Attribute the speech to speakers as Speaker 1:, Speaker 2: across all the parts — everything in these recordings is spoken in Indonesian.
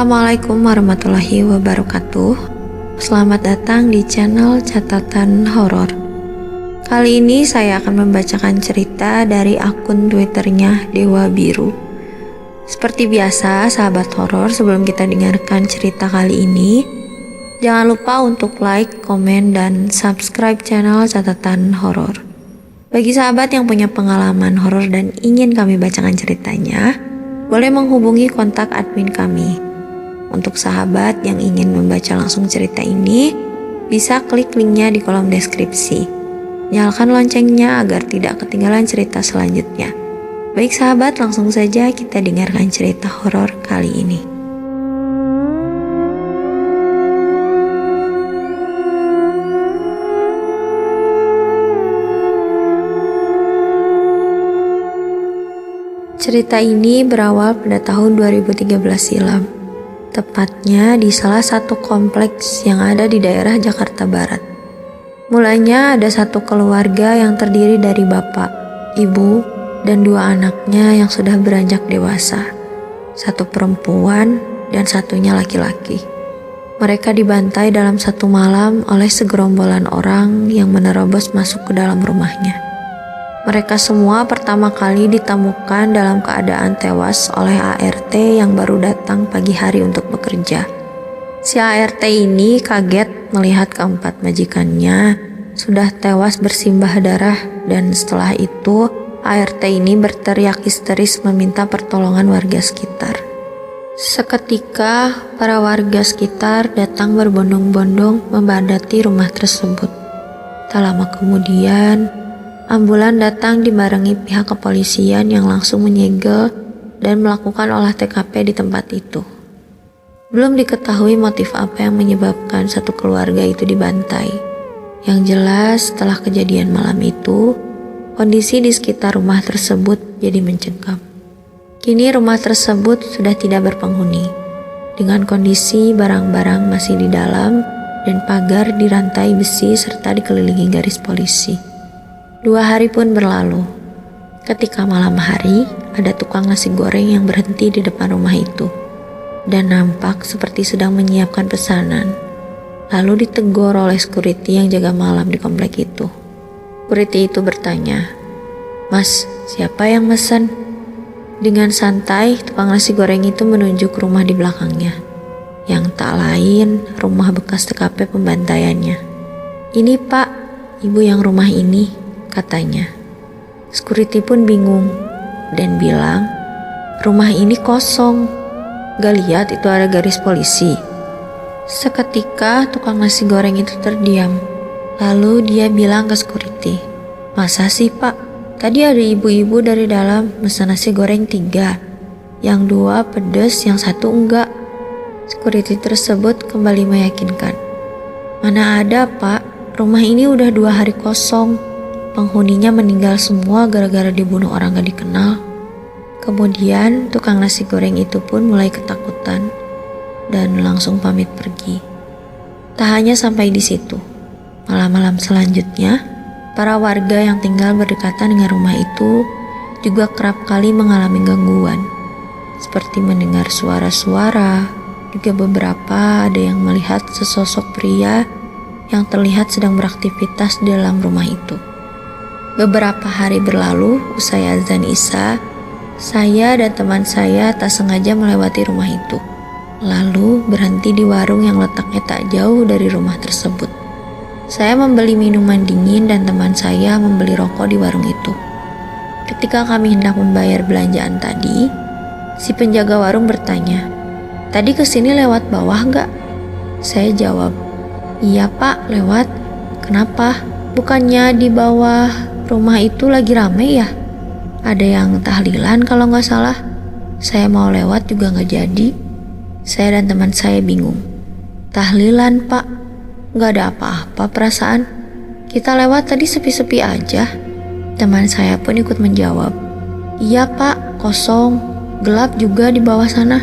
Speaker 1: Assalamualaikum warahmatullahi wabarakatuh. Selamat datang di channel Catatan Horor. Kali ini saya akan membacakan cerita dari akun Twitternya Dewa Biru. Seperti biasa, sahabat horor, sebelum kita dengarkan cerita kali ini, jangan lupa untuk like, komen, dan subscribe channel Catatan Horor. Bagi sahabat yang punya pengalaman horor dan ingin kami bacakan ceritanya, boleh menghubungi kontak admin kami. Untuk sahabat yang ingin membaca langsung cerita ini, bisa klik linknya di kolom deskripsi. Nyalakan loncengnya agar tidak ketinggalan cerita selanjutnya. Baik sahabat, langsung saja kita dengarkan cerita horor kali ini. Cerita ini berawal pada tahun 2013 silam, tepatnya di salah satu kompleks yang ada di daerah Jakarta Barat. Mulanya ada satu keluarga yang terdiri dari bapak, ibu, dan dua anaknya yang sudah beranjak dewasa. Satu perempuan dan satunya laki-laki. Mereka dibantai dalam satu malam oleh segerombolan orang yang menerobos masuk ke dalam rumahnya. Mereka semua pertama kali ditemukan dalam keadaan tewas oleh ART yang baru datang pagi hari untuk bekerja. Si ART ini kaget melihat keempat majikannya sudah tewas bersimbah darah, dan setelah itu ART ini berteriak histeris meminta pertolongan warga sekitar. Seketika para warga sekitar datang berbondong-bondong membadati rumah tersebut. Tak lama kemudian, ambulan datang dibarengi pihak kepolisian yang langsung menyegel dan melakukan olah TKP di tempat itu. Belum diketahui motif apa yang menyebabkan satu keluarga itu dibantai. Yang jelas, setelah kejadian malam itu, kondisi di sekitar rumah tersebut jadi mencekam. Kini rumah tersebut sudah tidak berpenghuni, dengan kondisi barang-barang masih di dalam dan pagar dirantai besi serta dikelilingi garis polisi. 2 hari pun berlalu. Ketika malam hari, ada tukang nasi goreng yang berhenti di depan rumah itu dan nampak seperti sedang menyiapkan pesanan. Lalu ditegur oleh security yang jaga malam di komplek itu. Security itu bertanya, "Mas, siapa yang mesen?" Dengan santai, tukang nasi goreng itu menunjuk rumah di belakangnya, yang tak lain rumah bekas TKP pembantaiannya. "Ini Pak, ibu yang rumah ini," katanya. Security pun bingung dan bilang, "Rumah ini kosong. Gak lihat itu ada garis polisi?" Seketika tukang nasi goreng itu terdiam. Lalu dia bilang ke security, "Masa sih Pak? Tadi ada ibu-ibu dari dalam pesan nasi goreng 3. Yang 2 pedes, yang 1 enggak." Security tersebut kembali meyakinkan, "Mana ada Pak, rumah ini udah 2 hari kosong. Penghuninya meninggal semua gara-gara dibunuh orang gak dikenal." Kemudian tukang nasi goreng itu pun mulai ketakutan dan langsung pamit pergi. Tak hanya sampai di situ, malam-malam selanjutnya, para warga yang tinggal berdekatan dengan rumah itu juga kerap kali mengalami gangguan, seperti mendengar suara-suara. Juga beberapa ada yang melihat sesosok pria yang terlihat sedang beraktivitas di dalam rumah itu. Beberapa hari berlalu, usai azan Isya, saya dan teman saya tak sengaja melewati rumah itu, lalu berhenti di warung yang letaknya tak jauh dari rumah tersebut. Saya membeli minuman dingin dan teman saya membeli rokok di warung itu. Ketika kami hendak membayar belanjaan tadi, si penjaga warung bertanya, "Tadi kesini lewat bawah nggak?" Saya jawab, "Iya Pak, lewat." "Kenapa? Bukannya di bawah rumah itu lagi rame ya? Ada yang tahlilan kalau nggak salah." Saya mau lewat juga nggak jadi. Saya dan teman saya bingung. "Tahlilan Pak? Nggak ada apa-apa perasaan. Kita lewat tadi sepi-sepi aja." Teman saya pun ikut menjawab, "Iya Pak, kosong. Gelap juga di bawah sana."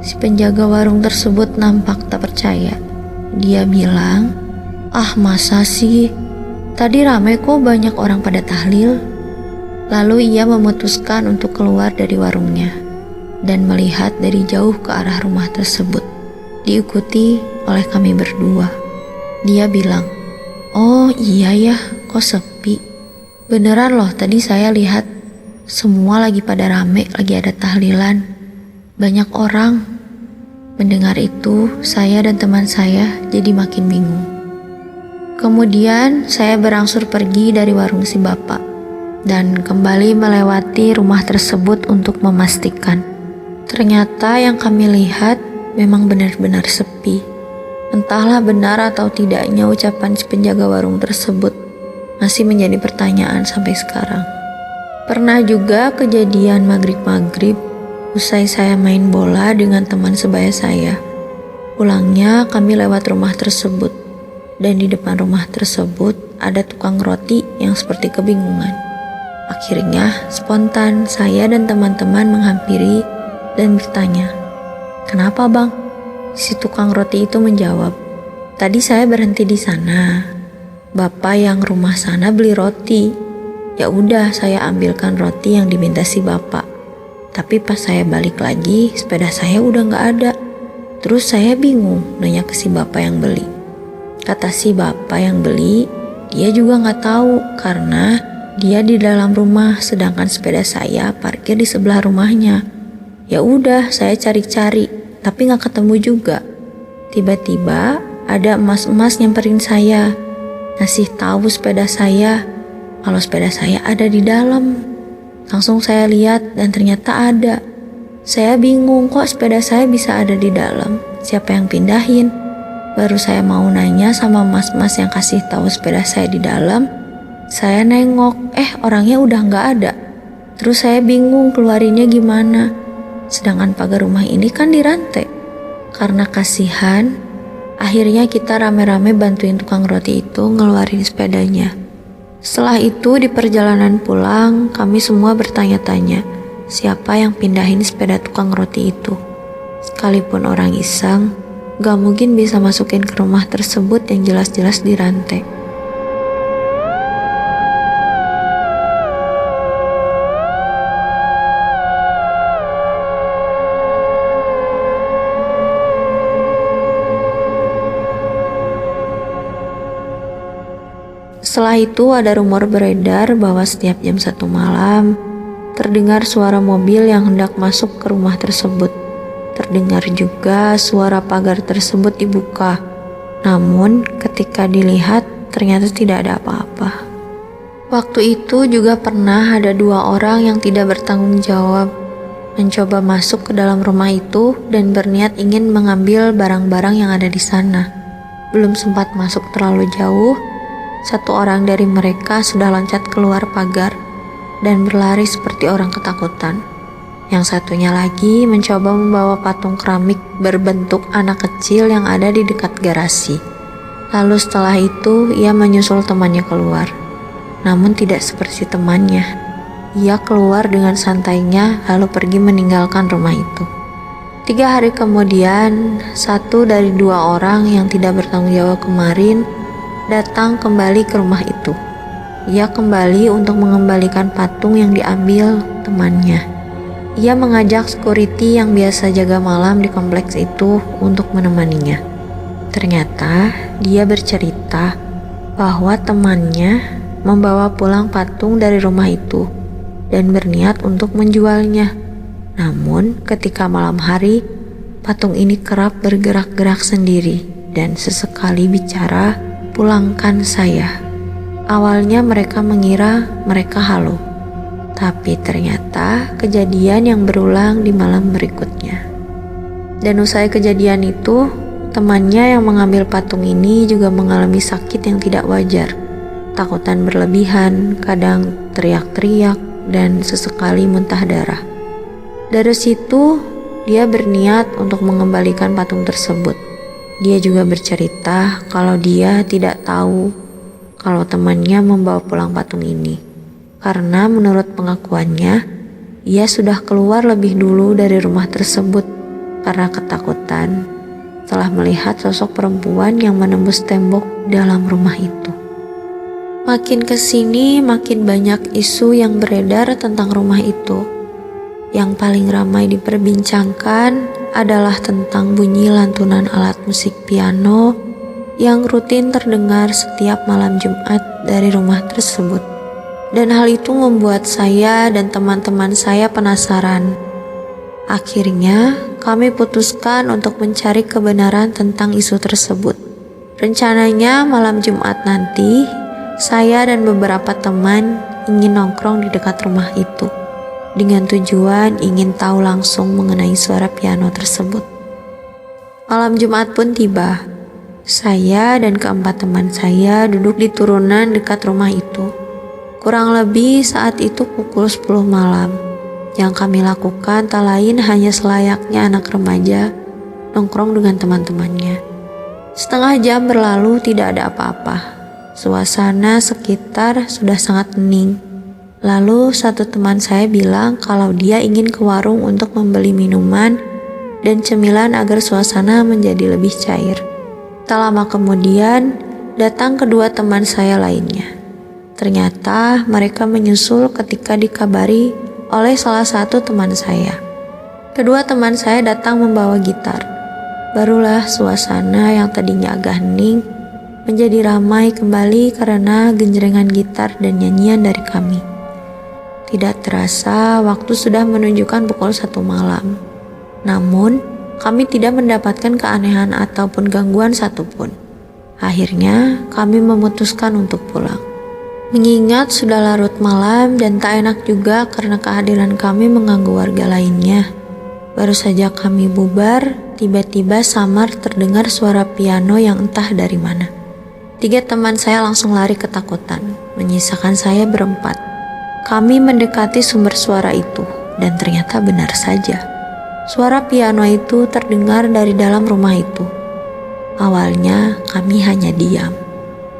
Speaker 1: Si penjaga warung tersebut nampak tak percaya. Dia bilang, "Ah masa sih? Tadi ramai kok, banyak orang pada tahlil." Lalu ia memutuskan untuk keluar dari warungnya. dan melihat dari jauh ke arah rumah tersebut, diikuti oleh kami berdua. Dia bilang, "Oh iya ya, kok sepi? Beneran loh, tadi saya lihat semua lagi pada rame, lagi ada tahlilan. Banyak orang." Mendengar itu, saya dan teman saya jadi makin bingung. Kemudian saya berangsur pergi dari warung si bapak dan kembali melewati rumah tersebut untuk memastikan. Ternyata yang kami lihat memang benar-benar sepi. Entahlah benar atau tidaknya ucapan si penjaga warung tersebut, masih menjadi pertanyaan sampai sekarang. Pernah juga kejadian maghrib-maghrib usai saya main bola dengan teman sebaya saya. Pulangnya kami lewat rumah tersebut, dan di depan rumah tersebut ada tukang roti yang seperti kebingungan. Akhirnya spontan saya dan teman-teman menghampiri dan bertanya, "Kenapa bang?" Si tukang roti itu menjawab, "Tadi saya berhenti di sana. Bapak yang rumah sana beli roti. Ya udah saya ambilkan roti yang diminta si bapak. Tapi pas saya balik lagi, sepeda saya udah gak ada. Terus saya bingung nanya ke si bapak yang beli. Kata si bapak yang beli, dia juga gak tahu karena dia di dalam rumah sedangkan sepeda saya parkir di sebelah rumahnya. Ya udah saya cari-cari, tapi gak ketemu juga. Tiba-tiba ada emas-emas nyamperin saya, ngasih tahu sepeda saya kalau sepeda saya ada di dalam. Langsung saya lihat dan ternyata ada. Saya bingung, kok sepeda saya bisa ada di dalam? Siapa yang pindahin? Baru saya mau nanya sama mas-mas yang kasih tahu sepeda saya di dalam, saya nengok, orangnya udah gak ada. Terus saya bingung keluarinnya gimana. Sedangkan pagar rumah ini kan dirantai. Karena kasihan, akhirnya kita rame-rame bantuin tukang roti itu ngeluarin sepedanya. Setelah itu di perjalanan pulang, kami semua bertanya-tanya, siapa yang pindahin sepeda tukang roti itu? Sekalipun orang iseng, gak mungkin bisa masukin ke rumah tersebut yang jelas-jelas dirantai. Setelah itu ada rumor beredar bahwa setiap jam 1 malam terdengar suara mobil yang hendak masuk ke rumah tersebut. Terdengar juga suara pagar tersebut dibuka. Namun ketika dilihat ternyata tidak ada apa-apa. Waktu itu juga pernah ada 2 orang yang tidak bertanggung jawab mencoba masuk ke dalam rumah itu dan berniat ingin mengambil barang-barang yang ada di sana. Belum sempat masuk terlalu jauh, 1 orang dari mereka sudah loncat keluar pagar dan berlari seperti orang ketakutan. Yang satunya lagi mencoba membawa patung keramik berbentuk anak kecil yang ada di dekat garasi. Lalu setelah itu ia menyusul temannya keluar. Namun tidak seperti temannya. Ia keluar dengan santainya lalu pergi meninggalkan rumah itu. 3 hari kemudian, 1 dari 2 orang yang tidak bertanggung jawab kemarin datang kembali ke rumah itu. Ia kembali untuk mengembalikan patung yang diambil temannya. Ia mengajak security yang biasa jaga malam di kompleks itu untuk menemaninya. Ternyata dia bercerita bahwa temannya membawa pulang patung dari rumah itu dan berniat untuk menjualnya. Namun ketika malam hari, patung ini kerap bergerak-gerak sendiri dan sesekali bicara, "Pulangkan saya." Awalnya mereka mengira mereka halu, tapi ternyata kejadian yang berulang di malam berikutnya. Dan usai kejadian itu, temannya yang mengambil patung ini juga mengalami sakit yang tidak wajar. Takutan berlebihan, kadang teriak-teriak, dan sesekali muntah darah. Dari situ, dia berniat untuk mengembalikan patung tersebut. Dia juga bercerita kalau dia tidak tahu kalau temannya membawa pulang patung ini. Karena menurut pengakuannya, ia sudah keluar lebih dulu dari rumah tersebut karena ketakutan setelah melihat sosok perempuan yang menembus tembok dalam rumah itu. Makin kesini makin banyak isu yang beredar tentang rumah itu. Yang paling ramai diperbincangkan adalah tentang bunyi lantunan alat musik piano yang rutin terdengar setiap malam Jumat dari rumah tersebut. Dan hal itu membuat saya dan teman-teman saya penasaran. Akhirnya, kami putuskan untuk mencari kebenaran tentang isu tersebut. Rencananya malam Jumat nanti, saya dan beberapa teman ingin nongkrong di dekat rumah itu, dengan tujuan ingin tahu langsung mengenai suara piano tersebut. Malam Jumat pun tiba. Saya dan keempat teman saya duduk di turunan dekat rumah itu. Kurang lebih saat itu pukul 10 malam. Yang kami lakukan tak lain hanya selayaknya anak remaja nongkrong dengan teman-temannya. Setengah jam berlalu tidak ada apa-apa. Suasana sekitar sudah sangat hening. Lalu satu teman saya bilang kalau dia ingin ke warung untuk membeli minuman dan cemilan agar suasana menjadi lebih cair. Tak lama kemudian datang kedua teman saya lainnya. Ternyata mereka menyusul ketika dikabari oleh salah satu teman saya. Kedua teman saya datang membawa gitar. Barulah suasana yang tadinya agak hening menjadi ramai kembali karena genjrengan gitar dan nyanyian dari kami. Tidak terasa waktu sudah menunjukkan pukul 1 malam. Namun kami tidak mendapatkan keanehan ataupun gangguan satupun. Akhirnya kami memutuskan untuk pulang. Mengingat sudah larut malam dan tak enak juga karena kehadiran kami mengganggu warga lainnya. Baru saja kami bubar, tiba-tiba samar terdengar suara piano yang entah dari mana. 3 teman saya langsung lari ketakutan, menyisakan saya berempat. Kami mendekati sumber suara itu dan ternyata benar saja. Suara piano itu terdengar dari dalam rumah itu. Awalnya kami hanya diam.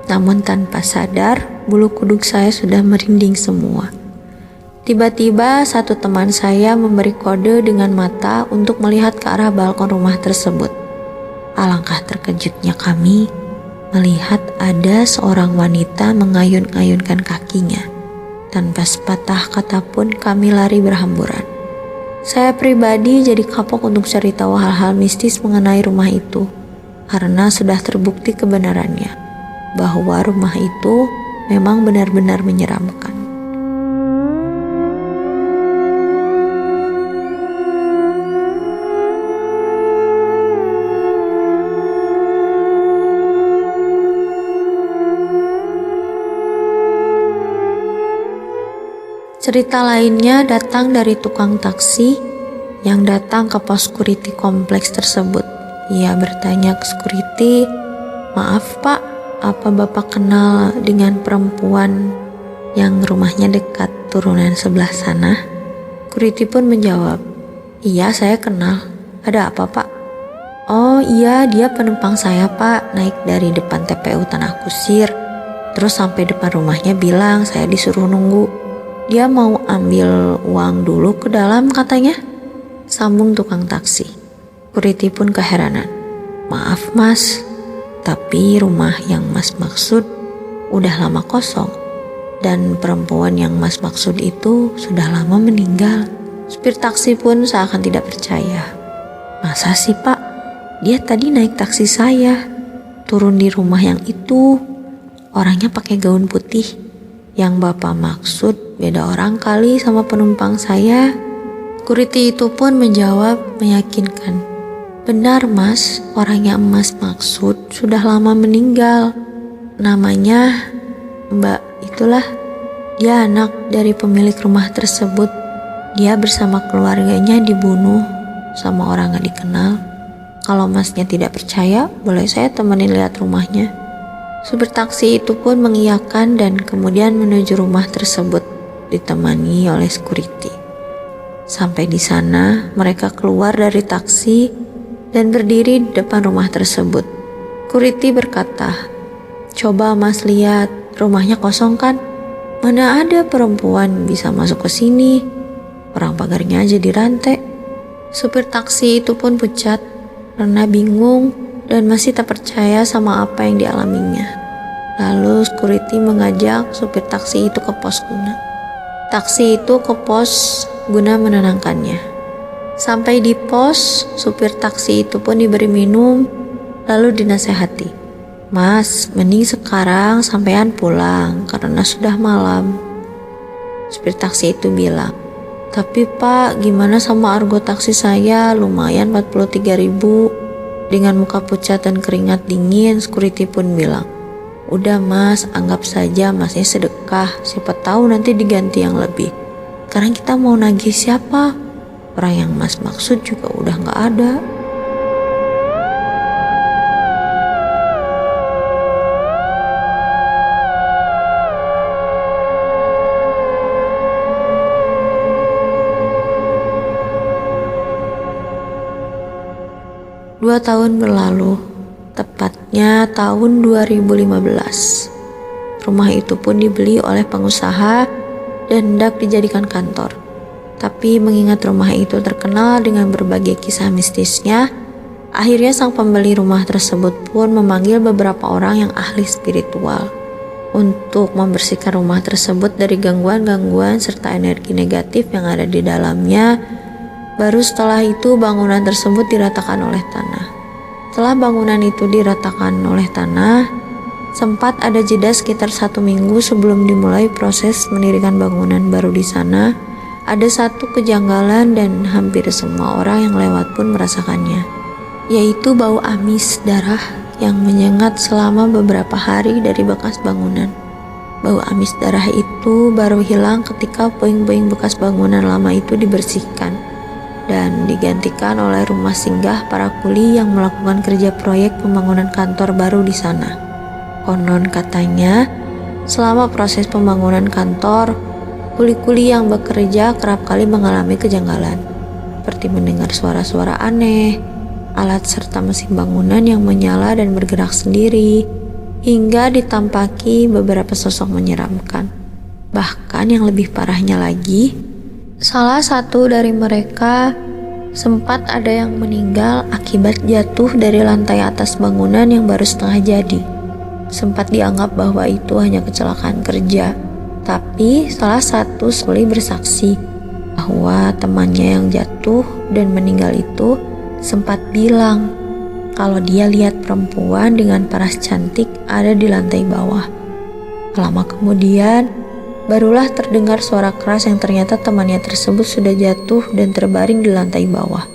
Speaker 1: Namun tanpa sadar, bulu kuduk saya sudah merinding semua. Tiba-tiba satu teman saya memberi kode dengan mata untuk melihat ke arah balkon rumah tersebut. Alangkah terkejutnya kami melihat ada seorang wanita mengayun-ayunkan kakinya. Tanpa sepatah kata pun kami lari berhamburan. Saya pribadi jadi kapok untuk cari tahu hal-hal mistis mengenai rumah itu, karena sudah terbukti kebenarannya bahwa rumah itu memang benar-benar menyeramkan. Cerita lainnya datang dari tukang taksi yang datang ke pos security kompleks tersebut. Ia bertanya ke security, "Maaf Pak, apa Bapak kenal dengan perempuan yang rumahnya dekat turunan sebelah sana?" Security pun menjawab, "Iya, saya kenal. Ada apa Pak?" "Oh iya, dia penumpang saya Pak, naik dari depan TPU Tanah Kusir. Terus sampai depan rumahnya bilang saya disuruh nunggu. Dia mau ambil uang dulu ke dalam katanya," sambung tukang taksi. Security pun keheranan. "Maaf Mas, tapi rumah yang Mas maksud udah lama kosong. Dan perempuan yang Mas maksud itu sudah lama meninggal." Supir taksi pun seakan tidak percaya. "Masa sih Pak? Dia tadi naik taksi saya, turun di rumah yang itu. Orangnya pakai gaun putih. Yang Bapak maksud beda orang kali sama penumpang saya." Security itu pun menjawab meyakinkan, "Benar Mas, orang yang Mas maksud sudah lama meninggal. Namanya Mbak itulah. Dia anak dari pemilik rumah tersebut. Dia bersama keluarganya dibunuh sama orang gak dikenal. Kalau Masnya tidak percaya, boleh saya temenin lihat rumahnya." Supir taksi itu pun mengiyakan dan kemudian menuju rumah tersebut ditemani oleh security. Sampai di sana, mereka keluar dari taksi dan berdiri di depan rumah tersebut. Security berkata, "Coba Mas lihat, rumahnya kosong kan? Mana ada perempuan bisa masuk ke sini? Orang pagarnya aja dirantai." Supir taksi itu pun pucat karena bingung dan masih tak percaya sama apa yang dialaminya. Lalu security mengajak supir taksi itu ke pos guna. Taksi itu ke pos guna menenangkannya. Sampai di pos, supir taksi itu pun diberi minum, lalu dinasehati, "Mas, mending sekarang sampean pulang karena sudah malam." Supir taksi itu bilang, "Tapi Pak, gimana sama argo taksi saya? Lumayan 43.000. Dengan muka pucat dan keringat dingin, security pun bilang, "Udah Mas, anggap saja Masnya sedekah. Siapa tahu nanti diganti yang lebih. Sekarang kita mau nagih siapa? Orang yang Mas maksud juga udah gak ada." Dua tahun berlalu, tepatnya tahun 2015. Rumah itu pun dibeli oleh pengusaha dan hendak dijadikan kantor. Tapi mengingat rumah itu terkenal dengan berbagai kisah mistisnya, akhirnya sang pembeli rumah tersebut pun memanggil beberapa orang yang ahli spiritual untuk membersihkan rumah tersebut dari gangguan-gangguan serta energi negatif yang ada di dalamnya. Baru setelah itu bangunan tersebut diratakan oleh tanah. Setelah bangunan itu diratakan oleh tanah, sempat ada jeda sekitar 1 minggu sebelum dimulai proses mendirikan bangunan baru di sana. Ada satu kejanggalan dan hampir semua orang yang lewat pun merasakannya, yaitu bau amis darah yang menyengat selama beberapa hari dari bekas bangunan. Bau amis darah itu baru hilang ketika puing-puing bekas bangunan lama itu dibersihkan dan digantikan oleh rumah singgah para kuli yang melakukan kerja proyek pembangunan kantor baru di sana. Konon katanya, selama proses pembangunan kantor, kuli-kuli yang bekerja kerap kali mengalami kejanggalan, seperti mendengar suara-suara aneh, alat serta mesin bangunan yang menyala dan bergerak sendiri, hingga ditampaki beberapa sosok menyeramkan. Bahkan yang lebih parahnya lagi, salah satu dari mereka sempat ada yang meninggal akibat jatuh dari lantai atas bangunan yang baru setengah jadi. Sempat dianggap bahwa itu hanya kecelakaan kerja, tapi salah satu kuli bersaksi bahwa temannya yang jatuh dan meninggal itu sempat bilang kalau dia lihat perempuan dengan paras cantik ada di lantai bawah. Lama kemudian, barulah terdengar suara keras yang ternyata temannya tersebut sudah jatuh dan terbaring di lantai bawah.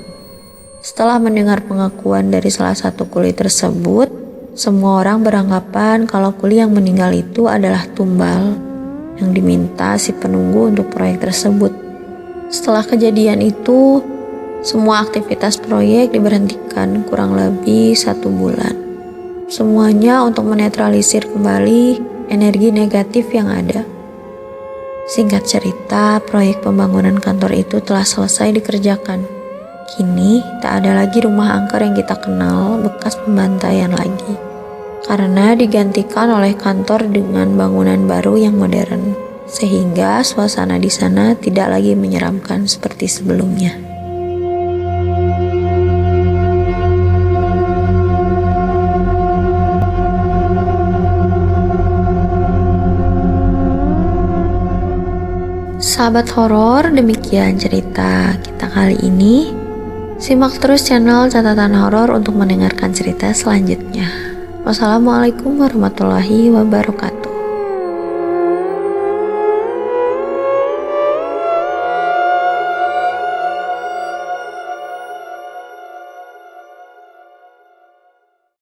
Speaker 1: Setelah mendengar pengakuan dari salah satu kuli tersebut, semua orang beranggapan kalau kuli yang meninggal itu adalah tumbal yang diminta si penunggu untuk proyek tersebut. Setelah kejadian itu, semua aktivitas proyek diberhentikan kurang lebih 1 bulan. Semuanya untuk menetralisir kembali energi negatif yang ada. Singkat cerita, proyek pembangunan kantor itu telah selesai dikerjakan. Kini tak ada lagi rumah angker yang kita kenal bekas pembantaian lagi, karena digantikan oleh kantor dengan bangunan baru yang modern, sehingga suasana di sana tidak lagi menyeramkan seperti sebelumnya. Sahabat horor, demikian cerita kita kali ini. Simak terus channel Catatan Horor untuk mendengarkan cerita selanjutnya. Wassalamualaikum warahmatullahi wabarakatuh.